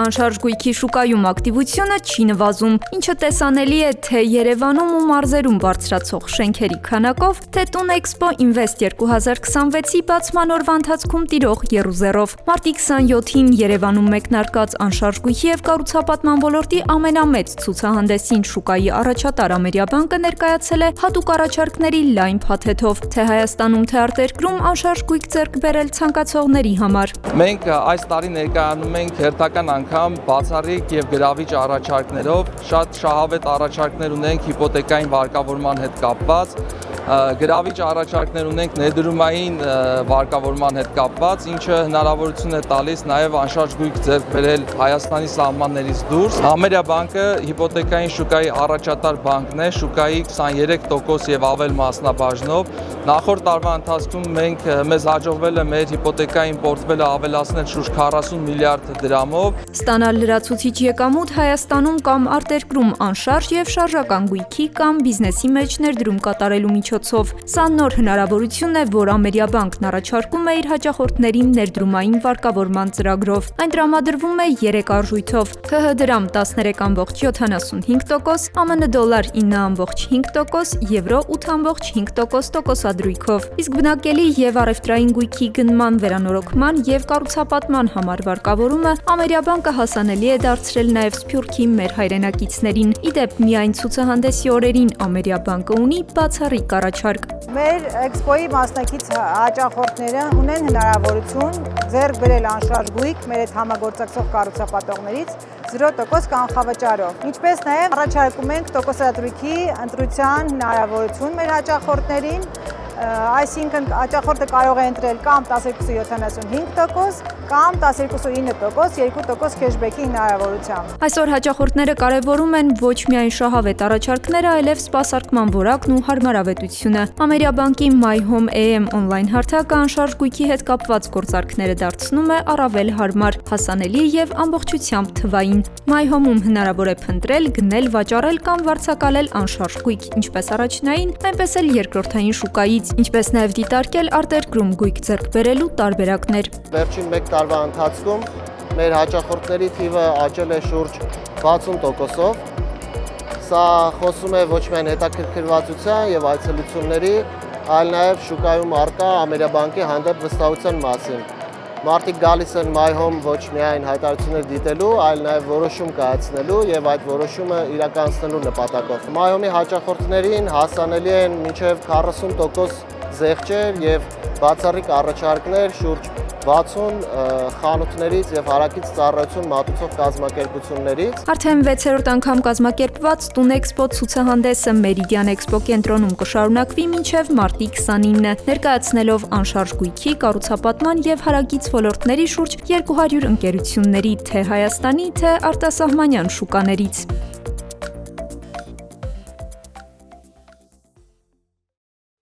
Անշարժ գույքի շուկայում ակտիվությունը չի նվազում, ինչը տեսանելի է թե Երևանում ու մարզերում բարձրացող շենքերի քանակով, թե Տունեքսպո Invest 2026-ի բացման օրվա ընթացքում տիրող եռուզեռով։ Մարտի 27-ին Երևանում մեկնարկած անշարժ գույքի և կառուցապատման ոլորտի ամենամեծ ցուցահանդեսին շուկայի առաջատար Ամերիաբանկը ներկայացել է հատուկ առաջարկների լայն փաթեթով, թե Հայաստանում, թե արտերկրում անշարժ գույք ձեռք բերել ցանկացողների համար։ Մենք այս տարի ներկայանում ենք հերթական անգամ բացառիկ եւ գրավիչ առաջարկներով, շատ շահավետ առաջարկներ ունենք հիպոթեկային վարկավորման հետ կապված, գրավիչ առաջարկներ ունենք ներդրումային վարկավորման հետ կապված, ինչը հնարավորություն է տալիս նաև անշարժ գույք ձեռք բերել Հայաստանի սահմաններից դուրս։ Ամերիաբանկը հիպոթեկային շուկայի առաջատար բանկն է, շուկայի 23% եւ ավել մասնաբաժնով։ Նախորդ տարվա ընթացքում մեզ հաջողվել է մեր հիպոթեկային պորտֆելը ավելացնել շուրջ 40 միլիարդ դրամով։ Ստանալ լրացուցիչ եկամուտ Հայաստանում կամ արտերկրում անշարժ եւ շարժական գույքի կամ բիզնեսի մեջ ներդրում կատարելու միջոցով։ Սա նոր հնարավորություն է, որ Ամերիաբանկն առաջարկում է իր հաճախորդներին ներդրումային վարկավորման ծրագրով։ Այն տրամադրվում է 3 արժույթով՝ ՀՀ դրամ 13.75%, ԱՄՆ դոլար 9.5%, եվրո 8.5% տոկոսադրույքով։ Իսկ բնակելի եւ առևտրային գույքի գնման, վերանորոգման եւ կառուցապատման համար վարկավորումը Ամերիաբանկը հասանելի է դարձրել նաև Սփյուռքի մեր հայրենակիցներին։ Իդեպ միայն ցուցահանդեսի օրերին Ամերիաբանկը ունի բացառիկ առաջարկ։ Մեր էքսպոյի մասնակից հաճախորդները ունեն հնարավորություն ձեռք բերել անշարժ գույք մեր հետ համագործակցող կառուցապատողներից 0% կանխավճարով։ Ինչպես նաև առաջարկում ենք տոկոսադրույքի ընտրության հնարավորություն մեր հաճախորդներին, այսինքն հաճախորդը կարող է ընտրել կամ 12.75% կամ 12.9%, 2% քեշբեքի հնարավորությամբ։ Այսօր հաճախորդները կարևորում են ոչ միայն շահավետ առաջարկները, այլև սպասարկման որակն ու հարմարավետությունը։ Ամերիաբանկի My Home AM on-line հարթակը անշարժ գույքի հետ կապված գործարքները դարձնում է առավել հարմար, հասանելի եւ ամբողջությամբ թվային։ My Home-ում հնարավոր է փնտրել, գնել, վաճառել կամ վարձակալել անշարժ գույք, ինչպես առաջնային, այնպես էլ երկրորդային շուկայից, ինչպես նաև դիտարկել արտերկրում գույք ձեռք բերելու տարբերակներ։ Վերջին 1 տարվա ընթացքում մեր հաճախորդների թիվը աճել է շուրջ 60%-ով։ Սա խոսում է ոչ միայն հետաքրքրվածության եւ այցելությունների, այլ նաև շուկայում առկա Ամերիաբանկի հանդեպ վստահության մասին։ Մարդիկ գալիս են My Home ոչ միայն հայտարարություններ դիտելու, այլ նաև որոշում կայացնելու եւ այդ որոշումը իրականացնելու նպատակով։ My Home-ի հաճախորդներին հասանելի են մինչև 40% զեղչեր եւ բացառիկ առաջարկներ շուրջ 60 խանութներից եւ հարակից ծառայություն մատուցող կազմակերպություններից։ Արդեն 6-րդ անգամ կազմակերպված Տունեքսպո ցուցահանդեսը Meridian Expo կենտրոնում կշարունակվի մինչև մարտի 29-ը, ներկայացնելով անշարժ գույքի, կառուցապատման եւ հարակից ոլորտների շուրջ 200 ընկերությունների թե Հայաստանի, թե արտասահմանյան շուկաներից։